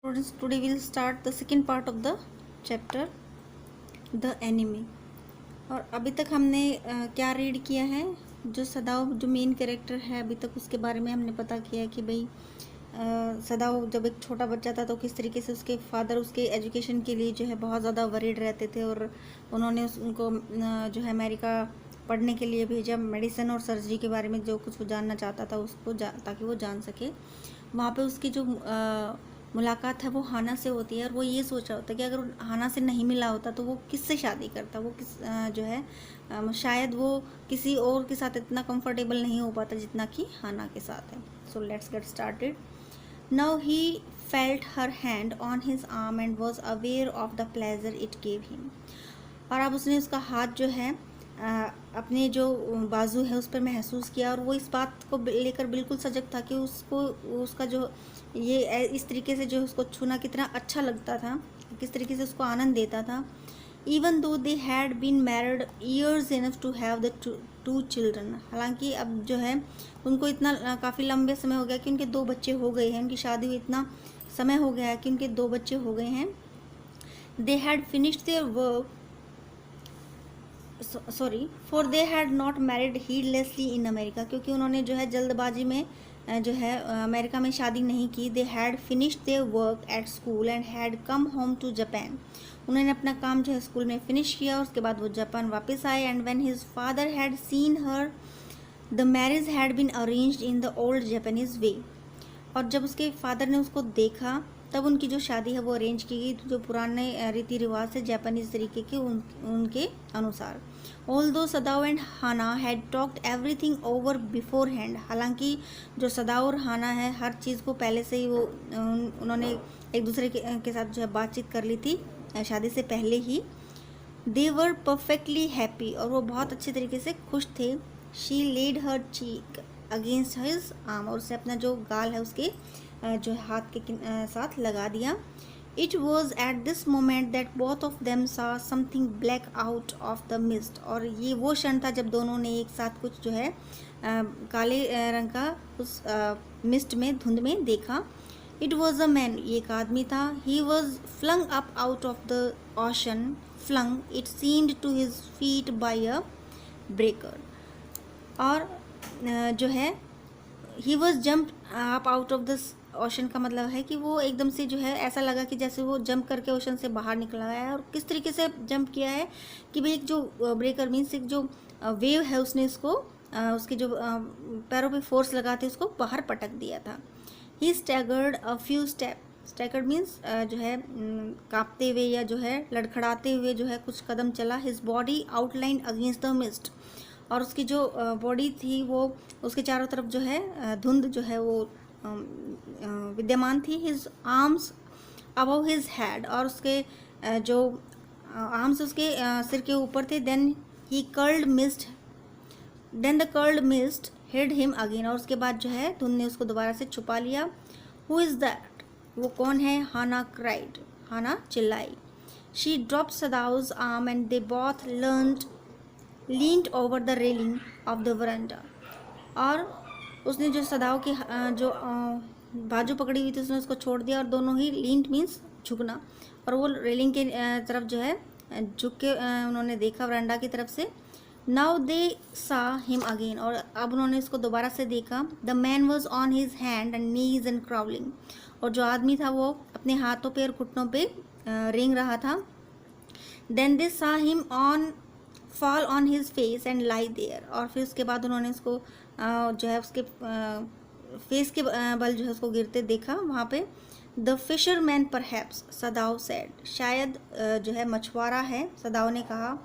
Students, today we'll start the second part of the chapter the enemy। और अभी तक हमने क्या रीड किया है। जो सदाव जो मेन कैरेक्टर है अभी तक उसके बारे में हमने पता किया है कि भाई सदाव जब एक छोटा बच्चा था तो किस तरीके से उसके फादर उसके एजुकेशन के लिए जो है बहुत ज़्यादा वरीड रहते थे और उन्होंने उनको जो है अमेरिका पढ़ने के लिए भेजा। मेडिसिन और सर्जरी के बारे में जो कुछ वो जानना चाहता था उसको ताकि वो जान सके। वहाँ पे उसकी जो मुलाकात है वो हाना से होती है और वो ये सोच रहा होता है कि अगर हाना से नहीं मिला होता तो वो किससे शादी करता। वो किस जो है शायद वो किसी और के साथ इतना कंफर्टेबल नहीं हो पाता जितना कि हाना के साथ है। So let's get started. Now he felt her hand on his arm and was aware of the pleasure it gave him. और अब उसने उसका हाथ जो है अपने जो बाजू है उस पर महसूस किया और वो इस बात को लेकर बिल्कुल सजग था कि उसको उसका जो ये इस तरीके से जो उसको छूना कितना अच्छा लगता था, किस तरीके से उसको आनंद देता था। Even though they had been married years enough to have the two children. हालांकि अब जो है उनको इतना काफ़ी लंबे समय हो गया कि उनके 2 बच्चे हो गए हैं, उनकी शादी हुई इतना समय हो गया है कि उनके 2 बच्चे हो गए हैं। They had finished their work for they had not married heedlessly in America. क्योंकि उन्होंने जो है जल्दबाजी में जो है अमेरिका में शादी नहीं की। They had finished their work at school and had come home to Japan. उन्होंने अपना काम जो है स्कूल में फिनिश किया और उसके बाद वो जापान वापस आए। And when his father had seen her the marriage had been arranged in the old Japanese way. और जब उसके फादर ने उसको देखा तब उनकी जो शादी है वो अरेंज की गई जो पुराने रीति रिवाज से जापानीज तरीके के उनके अनुसार। Although Sadao and Hana had talked everything over beforehand. हालांकि जो सदाओ और हाना है हर चीज़ को पहले से ही वो उन्होंने एक दूसरे के साथ जो है बातचीत कर ली थी शादी से पहले ही। दे वर परफेक्टली हैप्पी और वो बहुत अच्छे तरीके से खुश थे। She laid her cheek against his arm और उसने अपना जो गाल है उसके जो हाथ के साथ लगा दिया। It was at this moment that both of them saw something black out of the mist. और ये वो क्षण था जब दोनों ने एक साथ कुछ जो है काले रंग का उस मिस्ट में धुंध में देखा। इट वॉज अ मैन, ये एक आदमी था। He was flung up out of the ocean, flung it seemed to his feet by a breaker. और जो है he was jump up out of the ocean का मतलब है कि वो एकदम से जो है ऐसा लगा कि जैसे वो जंप करके ओशन से बाहर निकला है। और किस तरीके से जंप किया है कि भाई एक जो ब्रेकर मीन्स एक जो वेव है उसने इसको उसके जो पैरों पे फोर्स लगाते उसको बाहर पटक दिया था। He staggered a few staggered means जो है कांपते हुए या जो है लड़खड़ाते हुए जो है कुछ कदम चला। His body outline against the mist और उसकी जो बॉडी थी वो उसके चारों तरफ जो है धुंध जो है वो विद्यमान थी। His arms above his head और उसके जो आर्म्स उसके सिर के ऊपर थे। Then the curled mist hid him again और उसके बाद जो है धुंध ने उसको दोबारा से छुपा लिया। हु इज़ दैट, वो कौन है? हाना क्राइड, हाना चिल्लाई। She drop Sadao's arm and they both leaned over the railing of the veranda. और उसने जो सदाओं की जो बाजू पकड़ी हुई थी उसने उसको छोड़ दिया और दोनों ही लीन्ड मीन्स झुकना और वो रेलिंग के तरफ जो है झुक के उन्होंने देखा वरांडा की तरफ से। Now they saw him again और अब उन्होंने इसको दोबारा से देखा। The man was on his hand and knees and crawling और जो आदमी था वो अपने हाथों पे और घुटनों पे रेंग रहा था। Then they saw him on fall on his face and lay there और फिर उसके बाद उन्होंने उसको जो है उसके फेस के बल जो है उसको गिरते देखा वहाँ पे। The fisherman perhaps, Sadao said, शायद जो है मछुआरा है, सदाओ ने कहा।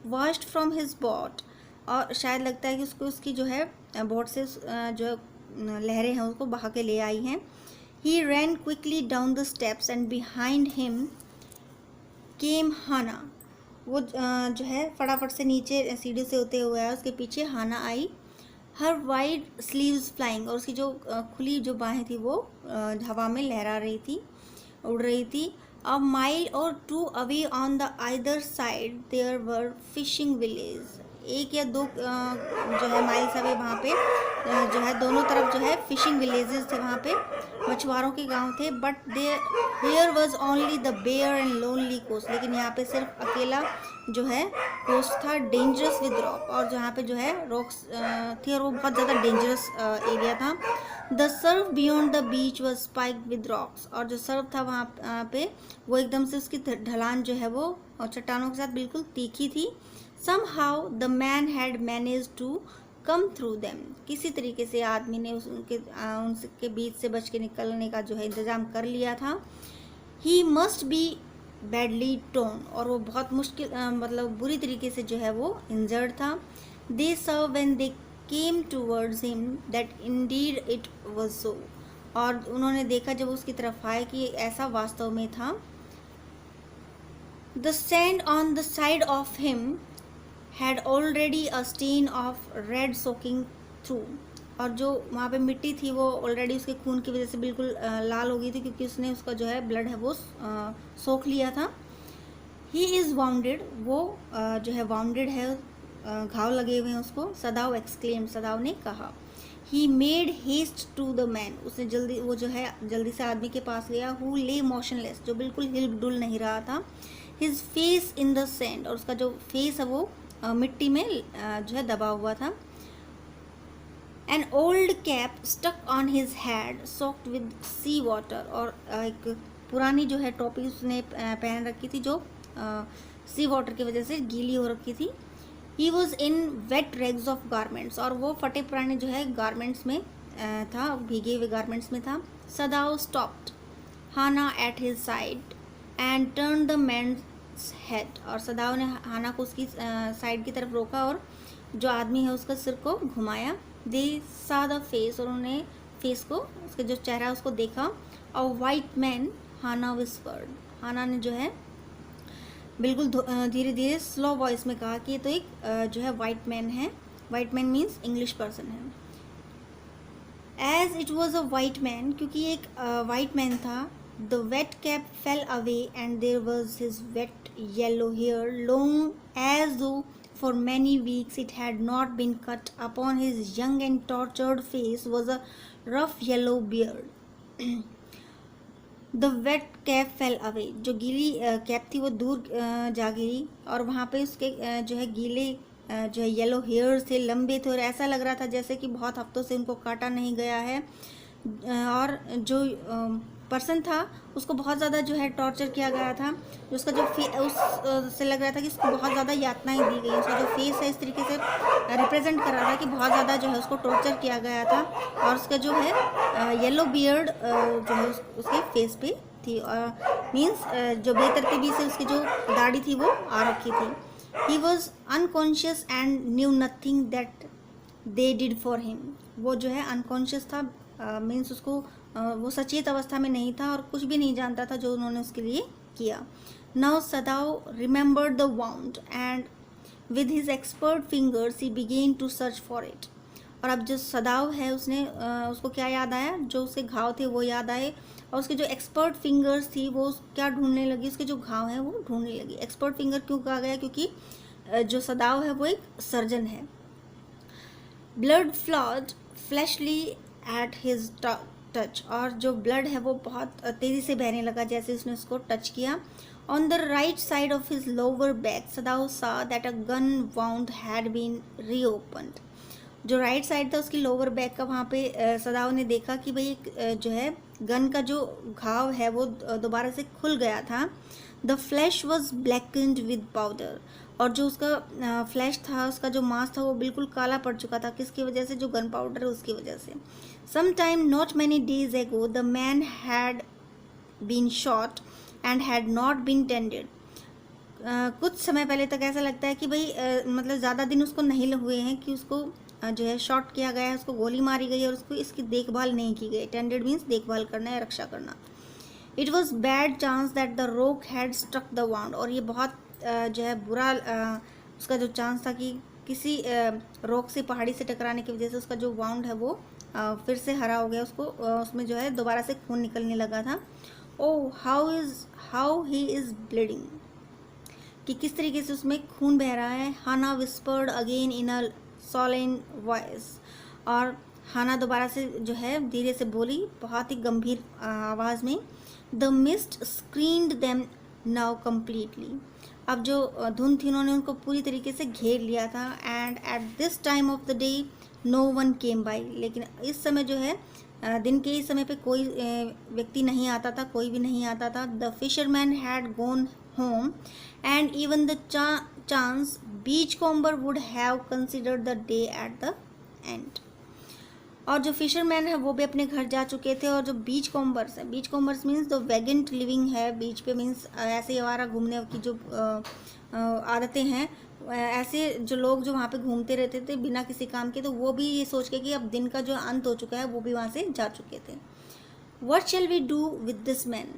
वॉश्ड फ्रॉम हिज बोट और शायद लगता है कि उसको उसकी जो है बोट से जो लहरें हैं उसको बहा के ले आई हैं। He ran quickly down the steps and behind him came Hana. वो जो है फटाफट से नीचे सीढ़ी से होते हुए आया, उसके पीछे हाना आई। हर वाइड स्लीव्स फ्लाइंग और उसकी जो खुली जो बाहें थी वो हवा में लहरा रही थी, उड़ रही थी। अ माइल और 2 away on the either side there were fishing village. 1 या 2 जो है माइल्स अवे वहाँ पे जो है दोनों तरफ जो है फिशिंग विलेजेस थे, वहाँ पे मछुआरों के गांव थे। But they here was only the bare and lonely coast, लेकिन यहाँ पे सिर्फ अकेला जो है कोस्ट था, डेंजरस विद रॉक, और जहाँ पे जो है रॉक्स थी और वो बहुत ज़्यादा डेंजरस एरिया था। The Surf beyond the beach was spiked with rocks, और जो सर्फ था वहाँ पे वो एकदम से उसकी ढलान जो है वो चट्टानों के साथ बिल्कुल तीखी थी। Somehow the man had managed to come through them, किसी तरीके से आदमी ने उनके बीच से बच के निकलने का जो है इंतज़ाम कर लिया था। He must be badly torn, और वो बहुत मुश्किल मतलब बुरी तरीके से जो है वो इंजर्ड था। They saw when they came towards him that indeed it was so, और उन्होंने देखा जब उसकी तरफ आए कि ऐसा वास्तव में था। The sand on the side of him had already a stain of red soaking through, और जो वहाँ पे मिट्टी थी वो ऑलरेडी उसके खून की वजह से बिल्कुल लाल हो गई थी, क्योंकि उसने उसका जो है ब्लड है वो सोख लिया था। He is wounded, वो जो है wounded है, घाव लगे हुए हैं उसको। सदाव exclaimed, सदाव ने कहा। He made haste to the man, उसने जल्दी से आदमी के पास गया। Who lay motionless, जो बिल्कुल हिल डुल नहीं रहा था। His face in the sand, और उसका जो फेस है वो मिट्टी में जो है दबा हुआ था। An old cap stuck on his head soaked with sea water, और एक पुरानी जो है टोपी उसने पहन रखी थी जो सी वाटर की वजह से गीली हो रखी थी। He was in wet rags of garments, और वो फटे पुराने जो है गारमेंट्स में था, भीगे हुए गारमेंट्स में था। Sadao stopped Hana at his side and turned the man's head, और सदाव ने हाना को उसकी साइड की तरफ रोका और जो आदमी है उसका सिर को घुमाया। दे सा द फेस, और उन्होंने फेस को, उसका जो चेहरा उसको देखा। और वाइट मैन, हाना विस्पर्ड, हाना ने जो है बिल्कुल धीरे धीरे स्लो वॉइस में कहा कि ये तो एक जो है वाइट मैन है। White man means English person है। As it was a white man, क्योंकि एक वाइट मैन था। The wet cap fell away and there was his wet yellow hair, long as though for many weeks it had not been cut. Upon his young and tortured face was a rough yellow beard. The wet cap fell away, जो गीली cap थी वो दूर जा गिरी, और वहाँ पे उसके जो है गीले जो है येलो हेयर्स थे, लंबे थे, और ऐसा लग रहा था जैसे कि बहुत हफ्तों से उनको काटा नहीं गया है। और जो पर्सन था उसको बहुत ज़्यादा जो है टॉर्चर किया गया था। जो उसका जो उससे लग रहा था कि उसको बहुत ज़्यादा यातनाएं दी गई। उसका जो फेस है इस तरीके से रिप्रेजेंट कर रहा था कि बहुत ज़्यादा जो है उसको टॉर्चर किया गया था, और उसका जो है येलो बियर्ड जो है उसके फेस पे थी, मीन्स जो बेतरतीबी से उसकी जो दाढ़ी थी वो आ रखी थी। He was unconscious and knew nothing that they did for him, वो जो है अनकॉन्शियस था, मीन्स उसको वो सचेत अवस्था में नहीं था और कुछ भी नहीं जानता था जो उन्होंने उसके लिए किया। Now Sadao remembered the wound and with his expert fingers he began to search for it, और अब जो सदाव है उसने उसको क्या याद आया, जो उसके घाव थे वो याद आए, और उसके जो एक्सपर्ट फिंगर्स थी वो क्या ढूंढने लगी, उसके जो घाव हैं वो ढूंढने लगी। एक्सपर्ट फिंगर क्यों कहा गया, क्योंकि जो सदाव है वो एक सर्जन है। Blood flawed fleshly at his touch, और जो ब्लड है वो बहुत तेज़ी से बहने लगा जैसे उसने उसको टच किया। On the right side of his lower back Sadao saw that a gun wound had been reopened, जो राइट साइड था उसकी लोअर बैक का, वहाँ पे सदाव ने देखा कि भाई जो है गन का जो घाव है वो दोबारा से खुल गया था। The flesh was blackened with powder, और जो उसका फ्लैश था, उसका जो मांस था वो बिल्कुल काला पड़ चुका था। किसकी वजह से, जो गन पाउडर है उसकी वजह से। Some time not many days ago the man had been shot and had not been tended, कुछ समय पहले तक ऐसा लगता है कि भाई मतलब ज़्यादा दिन उसको नहीं हुए हैं कि उसको जो है शॉट किया गया है, उसको गोली मारी गई है और उसको इसकी देखभाल नहीं की गई। टेंडेड मीन्स देखभाल करना या रक्षा करना। It was bad chance that the रोक हैड स्ट्रक द वाउंड, और ये बहुत जो है बुरा उसका जो चांस था कि किसी रोक से, पहाड़ी से टकराने की वजह से उसका जो वाउंड है वो फिर से हरा हो गया, उसको उसमें जो है दोबारा से खून निकलने लगा था। Oh how he is bleeding, कि किस तरीके से उसमें खून बह रहा है। Hana whispered again in a solemn voice, और हाना दोबारा से जो है धीरे से बोली, बहुत ही गंभीर आवाज़ में। The mist screened them now completely, अब जो धुंध थी उन्होंने उनको पूरी तरीके से घेर लिया था। And at this time of the day no one came by, लेकिन इस समय जो है दिन के इस समय पे कोई व्यक्ति नहीं आता था, कोई भी नहीं आता था। The fisherman had gone home and even the chance beach comber would have considered the day at the end, और जो फिशरमैन है वो भी अपने घर जा चुके थे, और जो बीच कॉम्बर्स है, बीच कॉम्बर्स मीन्स जो वैगेंट लिविंग है बीच पे, मीन्स ऐसे ही आवारा घूमने की जो आदतें हैं, ऐसे जो लोग जो वहाँ पे घूमते रहते थे बिना किसी काम के, तो वो भी ये सोच के कि अब दिन का जो अंत हो चुका है वो भी वहाँ से जा चुके थे। What shall we do with this man?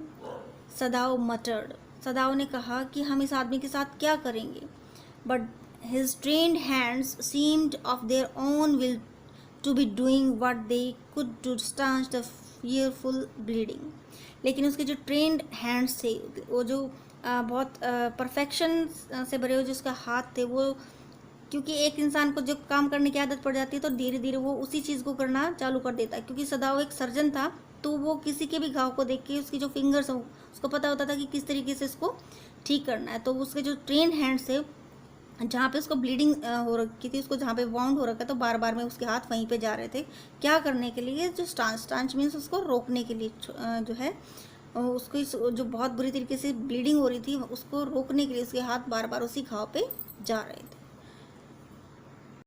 सदाव मटर्ड, सदाव ने कहा कि हम इस आदमी के साथ क्या करेंगे। But his trained hands seemed of their own will to be doing what they could to stanch the fearful bleeding, लेकिन उसके जो ट्रेंड हैंड्स थे, वो जो बहुत परफेक्शन से भरे हुए जो उसका हाथ थे, वो क्योंकि एक इंसान को जब काम करने की आदत पड़ जाती है तो धीरे धीरे वो उसी चीज़ को करना चालू कर देता है। क्योंकि सदाव एक सर्जन था, तो वो किसी के भी घाव को देख के उसकी जो फिंगर्स हो उसको पता होता था कि किस तरीके से इसको ठीक करना है। तो उसके जो ट्रेन हैंड्स थे, जहाँ पे उसको ब्लीडिंग हो रखी थी, उसको जहाँ पे वाउंड हो रखा था, बार बार में उसके हाथ वहीं पे जा रहे थे। क्या करने के लिए? जो स्टांच मीन्स उसको रोकने के लिए, जो है उसको जो बहुत बुरी तरीके से ब्लीडिंग हो रही थी उसको रोकने के लिए उसके हाथ बार बार उसी घाव पे जा रहे थे।